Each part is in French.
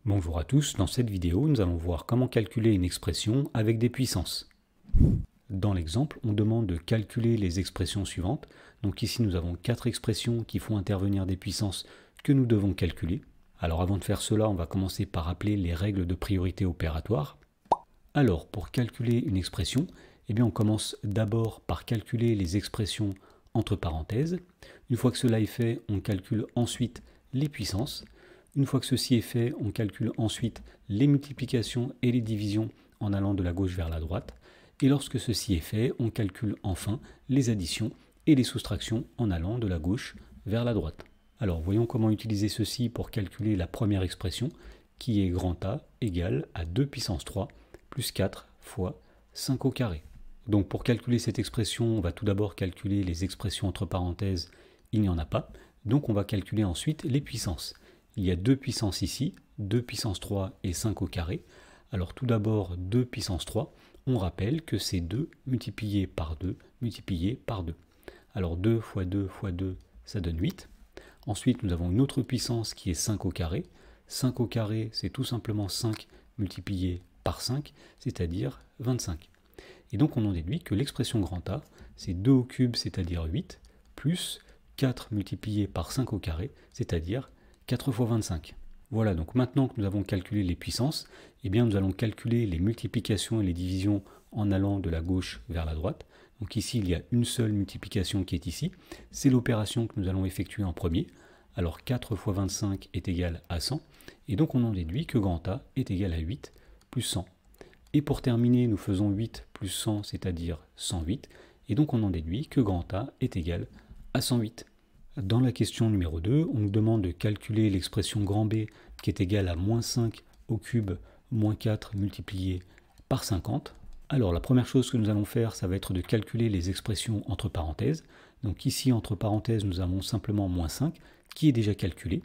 Bonjour à tous, dans cette vidéo nous allons voir comment calculer une expression avec des puissances. Dans l'exemple, on demande de calculer les expressions suivantes. Donc ici nous avons 4 expressions qui font intervenir des puissances que nous devons calculer. Alors avant de faire cela, on va commencer par rappeler les règles de priorité opératoire. Alors pour calculer une expression, on commence d'abord par calculer les expressions entre parenthèses. Une fois que cela est fait, on calcule ensuite les puissances. Une fois que ceci est fait, on calcule ensuite les multiplications et les divisions en allant de la gauche vers la droite. Et lorsque ceci est fait, on calcule enfin les additions et les soustractions en allant de la gauche vers la droite. Alors voyons comment utiliser ceci pour calculer la première expression qui est grand A égale à 2 puissance 3 plus 4 fois 5 au carré. Donc pour calculer cette expression, on va tout d'abord calculer les expressions entre parenthèses, il n'y en a pas. Donc on va calculer ensuite les puissances. Il y a 2 puissances ici, 2 puissance 3 et 5 au carré. Alors tout d'abord 2 puissance 3, on rappelle que c'est 2 multiplié par 2 multiplié par 2. Alors 2 fois 2 fois 2, ça donne 8. Ensuite nous avons une autre puissance qui est 5 au carré. 5 au carré, c'est tout simplement 5 multiplié par 5, c'est-à-dire 25. Et donc on en déduit que l'expression grand A, c'est 2 au cube, c'est-à-dire 8, plus 4 multiplié par 5 au carré, c'est-à-dire 4 fois 25. Voilà, donc maintenant que nous avons calculé les puissances, nous allons calculer les multiplications et les divisions en allant de la gauche vers la droite. Donc ici, il y a une seule multiplication qui est ici. C'est l'opération que nous allons effectuer en premier. Alors 4 fois 25 est égal à 100. Et donc on en déduit que grand A est égal à 8 plus 100. Et pour terminer, nous faisons 8 plus 100, c'est-à-dire 108. Et donc on en déduit que grand A est égal à 108. Dans la question numéro 2, on nous demande de calculer l'expression grand B qui est égale à moins 5 au cube moins 4 multiplié par 50. Alors la première chose que nous allons faire, ça va être de calculer les expressions entre parenthèses. Donc ici, entre parenthèses, nous avons simplement moins 5 qui est déjà calculé.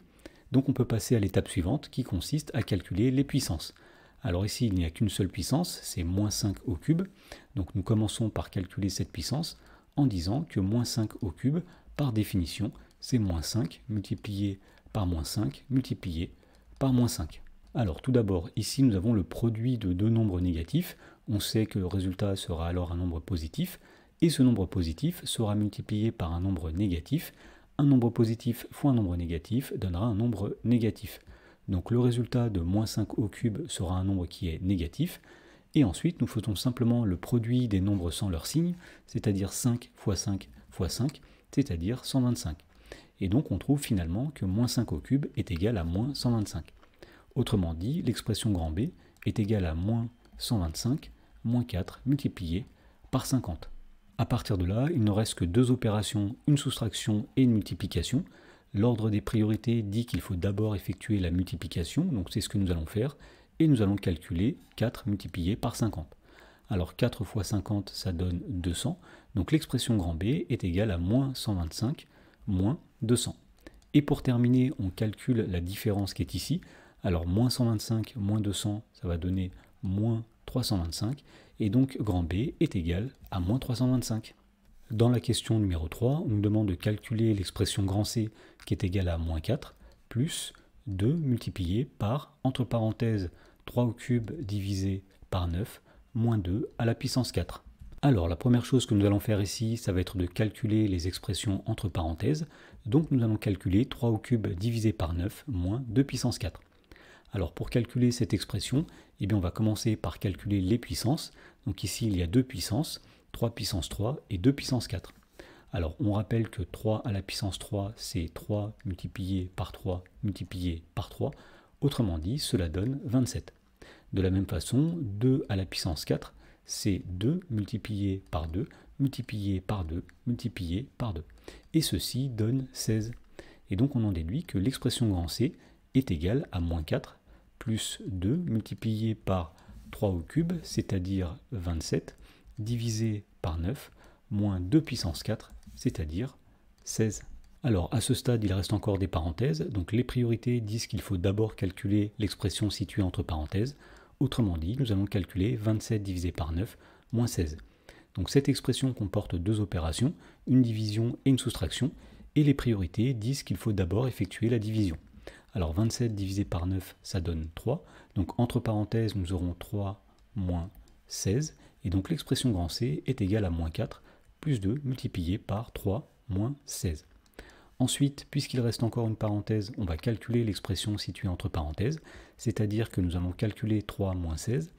Donc on peut passer à l'étape suivante qui consiste à calculer les puissances. Alors ici, il n'y a qu'une seule puissance, c'est moins 5 au cube. Donc nous commençons par calculer cette puissance en disant que moins 5 au cube, par définition, c'est moins 5 multiplié par moins 5 multiplié par moins 5. Alors tout d'abord, ici nous avons le produit de deux nombres négatifs. On sait que le résultat sera alors un nombre positif, et ce nombre positif sera multiplié par un nombre négatif. Un nombre positif fois un nombre négatif donnera un nombre négatif. Donc le résultat de moins 5 au cube sera un nombre qui est négatif. Et ensuite, nous faisons simplement le produit des nombres sans leur signe, c'est-à-dire 5 fois 5 fois 5, c'est-à-dire 125. Et donc on trouve finalement que moins 5 au cube est égal à moins 125. Autrement dit, l'expression grand B est égale à moins 125 moins 4 multiplié par 50. À partir de là, il ne reste que deux opérations, une soustraction et une multiplication. L'ordre des priorités dit qu'il faut d'abord effectuer la multiplication, donc c'est ce que nous allons faire, et nous allons calculer 4 multiplié par 50. Alors 4 fois 50, ça donne 200. Donc l'expression grand B est égale à moins 125 moins 200. Et pour terminer, on calcule la différence qui est ici. Alors moins 125 moins 200, ça va donner moins 325. Et donc grand B est égal à moins 325. Dans la question numéro 3, on nous demande de calculer l'expression grand C qui est égale à moins 4 plus 2 multiplié par, entre parenthèses, 3 au cube divisé par 9 moins 2 à la puissance 4. Alors la première chose que nous allons faire ici, ça va être de calculer les expressions entre parenthèses. Donc nous allons calculer 3 au cube divisé par 9 moins 2 puissance 4. Alors pour calculer cette expression, on va commencer par calculer les puissances. Donc ici il y a 2 puissances, 3 puissance 3 et 2 puissance 4. Alors on rappelle que 3 à la puissance 3, c'est 3 multiplié par 3 multiplié par 3. Autrement dit, cela donne 27. De la même façon, 2 à la puissance 4, c'est 2 multiplié par 2, multiplié par 2, multiplié par 2. Et ceci donne 16. Et donc on en déduit que l'expression grand C est égale à moins 4 plus 2 multiplié par 3 au cube, c'est-à-dire 27, divisé par 9, moins 2 puissance 4, c'est-à-dire 16. Alors à ce stade, il reste encore des parenthèses, donc les priorités disent qu'il faut d'abord calculer l'expression située entre parenthèses. Autrement dit, nous allons calculer 27 divisé par 9 moins 16. Donc cette expression comporte deux opérations, une division et une soustraction, et les priorités disent qu'il faut d'abord effectuer la division. Alors 27 divisé par 9, ça donne 3. Donc entre parenthèses, nous aurons 3 moins 16. Et donc l'expression grand C est égale à moins 4 plus 2 multiplié par 3 moins 16. Ensuite, puisqu'il reste encore une parenthèse, on va calculer l'expression située entre parenthèses, c'est-à-dire que nous allons calculer 3 moins 16.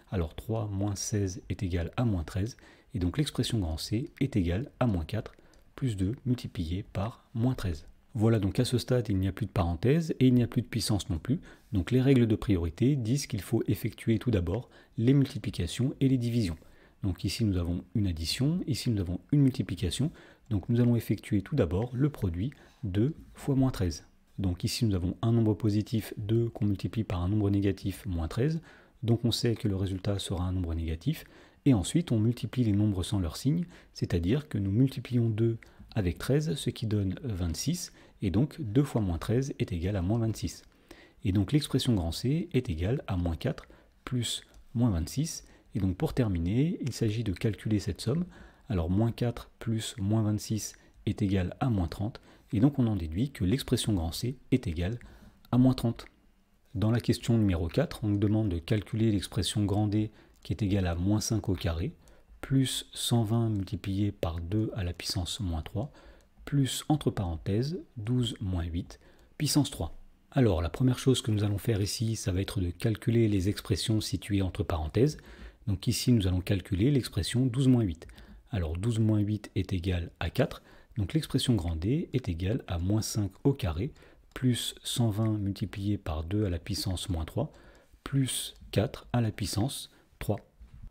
Alors 3 moins 16 est égal à moins 13, et donc l'expression grand C est égale à moins 4 plus 2 multiplié par moins 13. Voilà, donc à ce stade, il n'y a plus de parenthèse et il n'y a plus de puissance non plus. Donc les règles de priorité disent qu'il faut effectuer tout d'abord les multiplications et les divisions. Donc ici nous avons une addition, ici nous avons une multiplication. Donc nous allons effectuer tout d'abord le produit 2 fois moins 13. Donc ici nous avons un nombre positif 2 qu'on multiplie par un nombre négatif moins 13. Donc on sait que le résultat sera un nombre négatif. Et ensuite on multiplie les nombres sans leur signe, c'est-à-dire que nous multiplions 2 avec 13, ce qui donne 26. Et donc 2 fois moins 13 est égal à moins 26. Et donc l'expression grand C est égale à moins 4 plus moins 26. Et donc pour terminer, il s'agit de calculer cette somme. Alors moins 4 plus moins 26 est égal à moins 30. Et donc on en déduit que l'expression grand C est égale à moins 30. Dans la question numéro 4, on nous demande de calculer l'expression grand D qui est égale à moins 5 au carré, plus 120 multiplié par 2 à la puissance moins 3, plus entre parenthèses 12 moins 8, puissance 3. Alors la première chose que nous allons faire ici, ça va être de calculer les expressions situées entre parenthèses. Donc ici nous allons calculer l'expression 12 moins 8. Alors 12 moins 8 est égal à 4, donc l'expression grand D est égale à moins 5 au carré, plus 120 multiplié par 2 à la puissance moins 3, plus 4 à la puissance 3.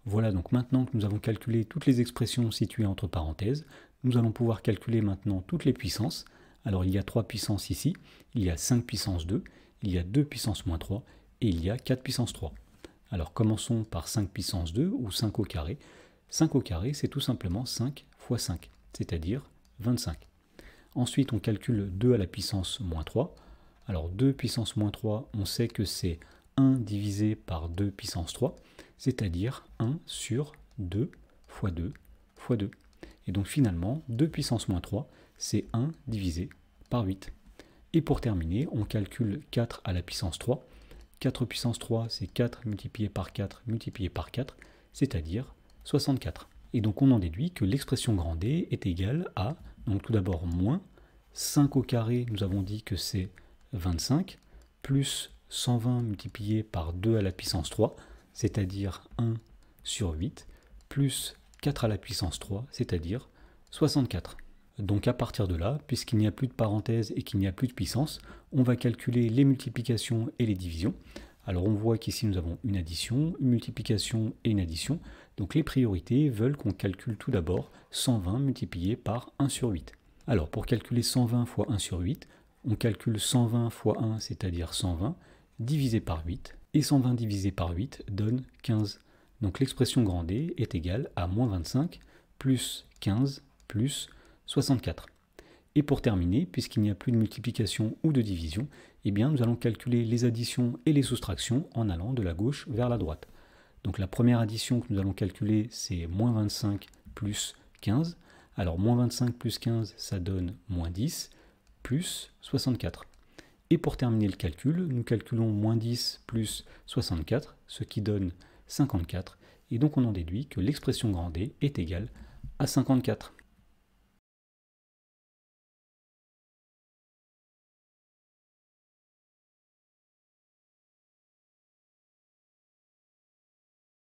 Voilà, donc maintenant que nous avons calculé toutes les expressions situées entre parenthèses, nous allons pouvoir calculer maintenant toutes les puissances. Alors il y a 3 puissances ici, il y a 5 puissance 2, il y a 2 puissance moins 3 et il y a 4 puissance 3. Alors commençons par 5 puissance 2 ou 5 au carré. 5 au carré, c'est tout simplement 5 fois 5, c'est-à-dire 25. Ensuite, on calcule 2 à la puissance moins 3. Alors 2 puissance moins 3, on sait que c'est 1 divisé par 2 puissance 3, c'est-à-dire 1 sur 2 fois 2 fois 2. Et donc finalement, 2 puissance moins 3, c'est 1 divisé par 8. Et pour terminer, on calcule 4 à la puissance 3. 4 puissance 3, c'est 4 multiplié par 4 multiplié par 4, c'est-à-dire 64. Et donc on en déduit que l'expression grand D est égale à, donc tout d'abord moins, 5 au carré, nous avons dit que c'est 25, plus 120 multiplié par 2 à la puissance 3, c'est-à-dire 1 sur 8, plus 4 à la puissance 3, c'est-à-dire 64. Donc à partir de là, puisqu'il n'y a plus de parenthèse et qu'il n'y a plus de puissance, on va calculer les multiplications et les divisions. Alors on voit qu'ici nous avons une addition, une multiplication et une addition. Donc les priorités veulent qu'on calcule tout d'abord 120 multiplié par 1 sur 8. Alors pour calculer 120 fois 1 sur 8, on calcule 120 fois 1, c'est-à-dire 120, divisé par 8. Et 120 divisé par 8 donne 15. Donc l'expression grand D est égale à moins 25 plus 15 plus 64. Et pour terminer, puisqu'il n'y a plus de multiplication ou de division, eh bien nous allons calculer les additions et les soustractions en allant de la gauche vers la droite. Donc la première addition que nous allons calculer, c'est moins 25 plus 15. Alors moins 25 plus 15, ça donne moins 10 plus 64. Et pour terminer le calcul, nous calculons moins 10 plus 64, ce qui donne 54. Et donc on en déduit que l'expression grand D est égale à 54.